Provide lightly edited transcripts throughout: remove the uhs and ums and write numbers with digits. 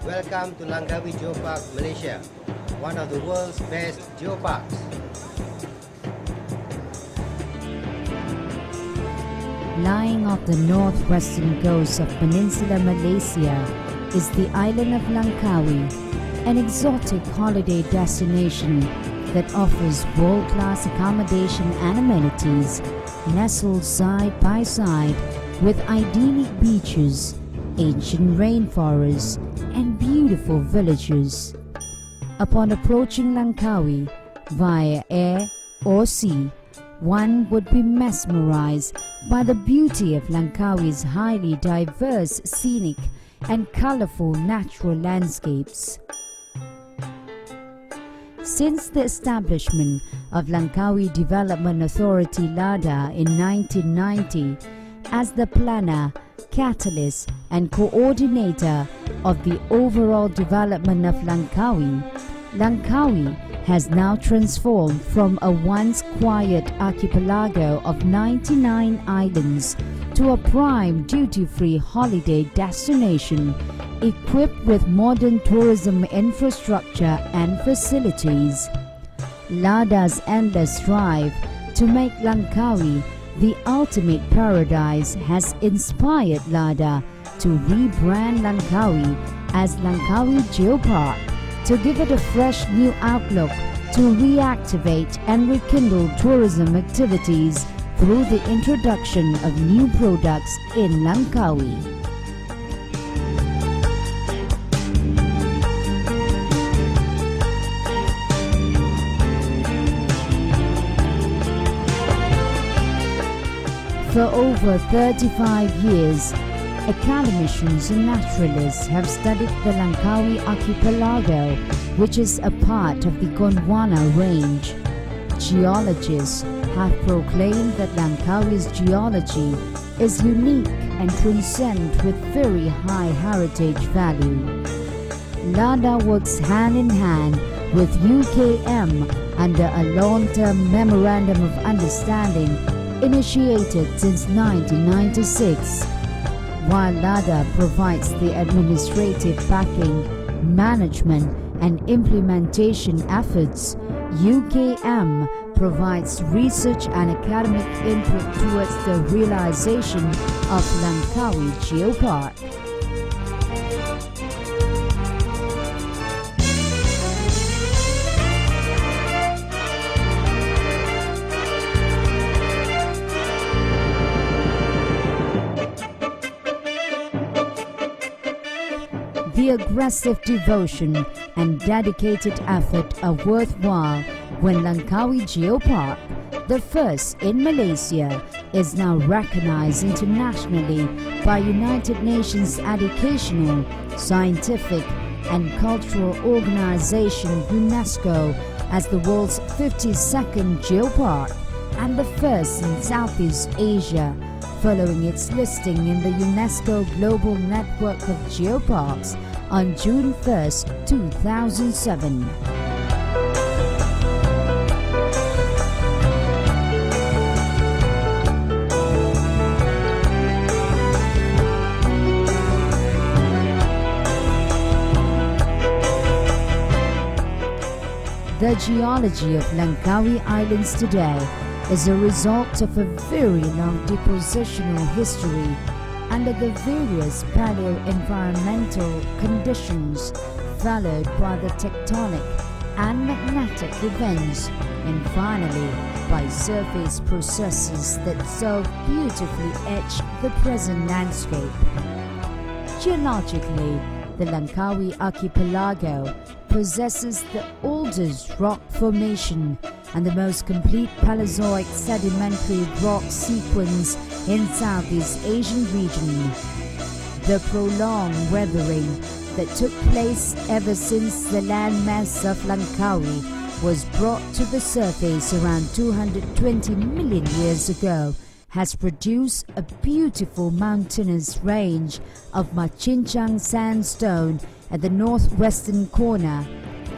Welcome to Langkawi Geopark, Malaysia, one of the world's best geoparks. Lying off the northwestern coast of Peninsular Malaysia is the island of Langkawi, an exotic holiday destination that offers world-class accommodation and amenities, nestled side by side with idyllic beaches, ancient rainforests, and beautiful villages. Upon approaching Langkawi via air or sea, one would be mesmerized by the beauty of Langkawi's highly diverse scenic and colorful natural landscapes. Since the establishment of Langkawi Development Authority LADA in 1990 as the planner, catalyst and coordinator of the overall development of Langkawi, Langkawi has now transformed from a once quiet archipelago of 99 islands to a prime duty-free holiday destination equipped with modern tourism infrastructure and facilities. LADA's endless drive to make Langkawi the ultimate paradise has inspired LADA to rebrand Langkawi as Langkawi Geopark to give it a fresh new outlook to reactivate and rekindle tourism activities through the introduction of new products in Langkawi. For over 35 years, academicians and naturalists have studied the Langkawi archipelago, which is a part of the Gondwana range. Geologists have proclaimed that Langkawi's geology is unique and transcends with very high heritage value. LADA works hand in hand with UKM under a long-term Memorandum of Understanding initiated since 1996. While LADA provides the administrative backing, management and implementation efforts, UKM provides research and academic input towards the realization of Langkawi Geopark. The aggressive devotion and dedicated effort are worthwhile when Langkawi Geopark, the first in Malaysia, is now recognized internationally by United Nations Educational, Scientific and Cultural Organization UNESCO as the world's 52nd geopark and the first in Southeast Asia, following its listing in the UNESCO Global Network of Geoparks on June 1, 2007. The geology of Langkawi Islands today is a result of a very long depositional history under the various paleo-environmental conditions followed by the tectonic and magnetic events, and finally by surface processes that so beautifully etch the present landscape. Geologically, the Langkawi archipelago possesses the oldest rock formation and the most complete Paleozoic sedimentary rock sequence in Southeast Asian region. The prolonged weathering that took place ever since the landmass of Langkawi was brought to the surface around 220 million years ago has produced a beautiful mountainous range of Machincang sandstone at the northwestern corner,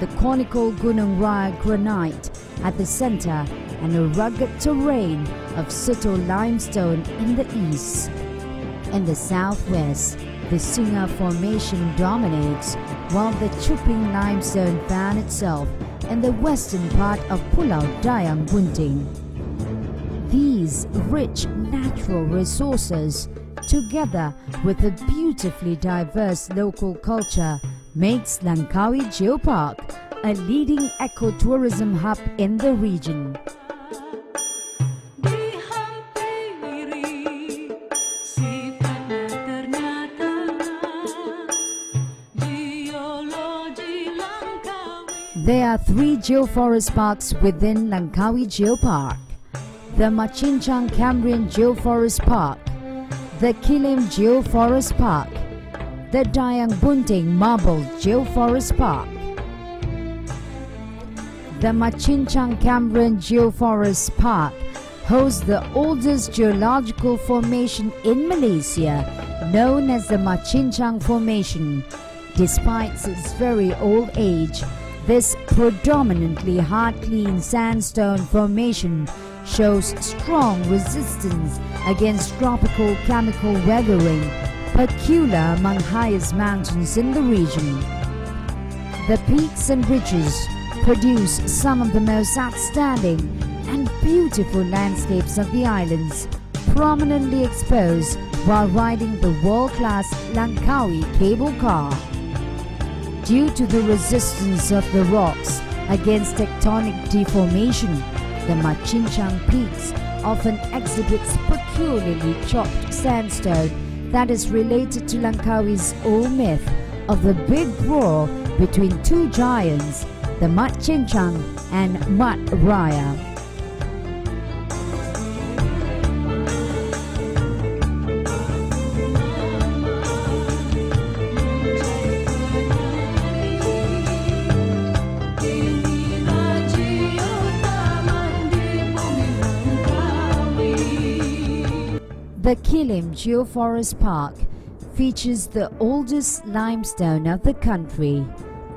the conical Gunung Raya granite at the center, and a rugged terrain of Soto limestone in the east. In the southwest, the Singa Formation dominates, while the Chuping limestone found itself in the western part of Pulau Dayang Bunting. These rich natural resources, together with a beautifully diverse local culture, makes Langkawi Geopark a leading ecotourism hub in the region. There are 3 geoforest parks within Langkawi Geopark: the Machinchang Cambrian Geoforest Park, the Kilim Geoforest Park, the Dayang Bunting Marble Geoforest Park. The Machinchang Cambrian Geoforest Park hosts the oldest geological formation in Malaysia, known as the Machinchang Formation. Despite its very old age, this predominantly hard clean sandstone formation shows strong resistance against tropical chemical weathering, peculiar among highest mountains in the region. The peaks and ridges produce some of the most outstanding and beautiful landscapes of the islands, prominently exposed while riding the world-class Langkawi cable car. Due to the resistance of the rocks against tectonic deformation, the Machinchang peaks often exhibits peculiarly chopped sandstone that is related to Langkawi's old myth of the big war between 2 giants, the Machinchang and Mat Raya. The Kilim Geoforest Park features the oldest limestone of the country,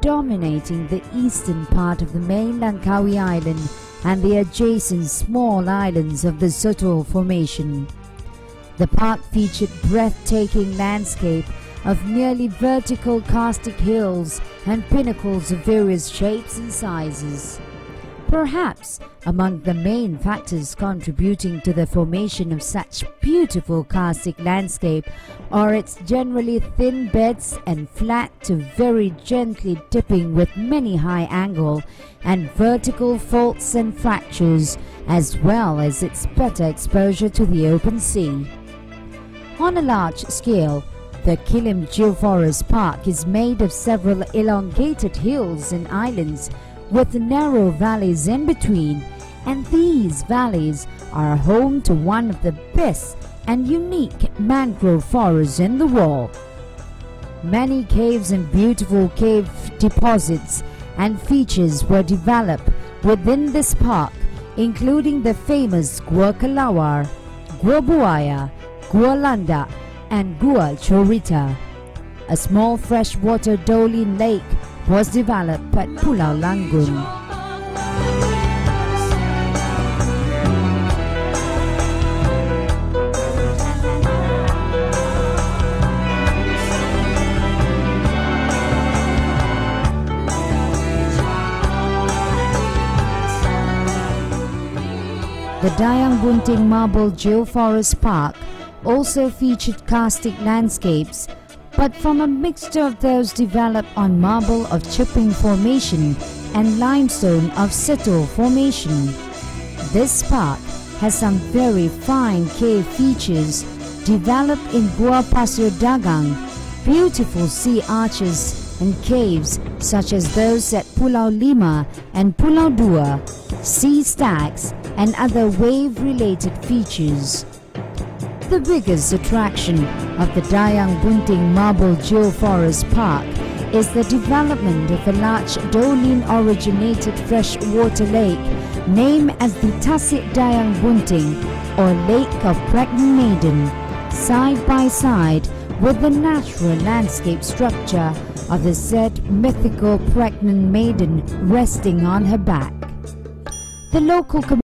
dominating the eastern part of the main Langkawi Island and the adjacent small islands of the Soto Formation. The park featured breathtaking landscape of nearly vertical karstic hills and pinnacles of various shapes and sizes. Perhaps among the main factors contributing to the formation of such beautiful karstic landscape are its generally thin beds and flat to very gently dipping with many high angle and vertical faults and fractures, as well as its better exposure to the open sea. On a large scale, the Kilim Geoforest Park is made of several elongated hills and islands with narrow valleys in between, and these valleys are home to one of the best and unique mangrove forests in the world. Many caves and beautiful cave deposits and features were developed within this park, including the famous Gua Kelawar, Gua Buaya, Gua Landak, and Gua Chorita. A small freshwater Dolin lake was developed at Pulau Langgun. The Dayang Bunting Marble Geoforest Park also featured karstic landscapes, but from a mixture of those developed on marble of Chuping Formation and limestone of Soto Formation. This park has some very fine cave features developed in Gua Pasir Dagang, beautiful sea arches and caves such as those at Pulau Lima and Pulau Dua, sea stacks and other wave-related features. The biggest attraction of the Dayang Bunting Marble Geoforest Park is the development of a large Dolin-originated freshwater lake named as the Tasik Dayang Bunting, or Lake of Pregnant Maiden, side by side with the natural landscape structure of the said mythical pregnant maiden resting on her back. The local community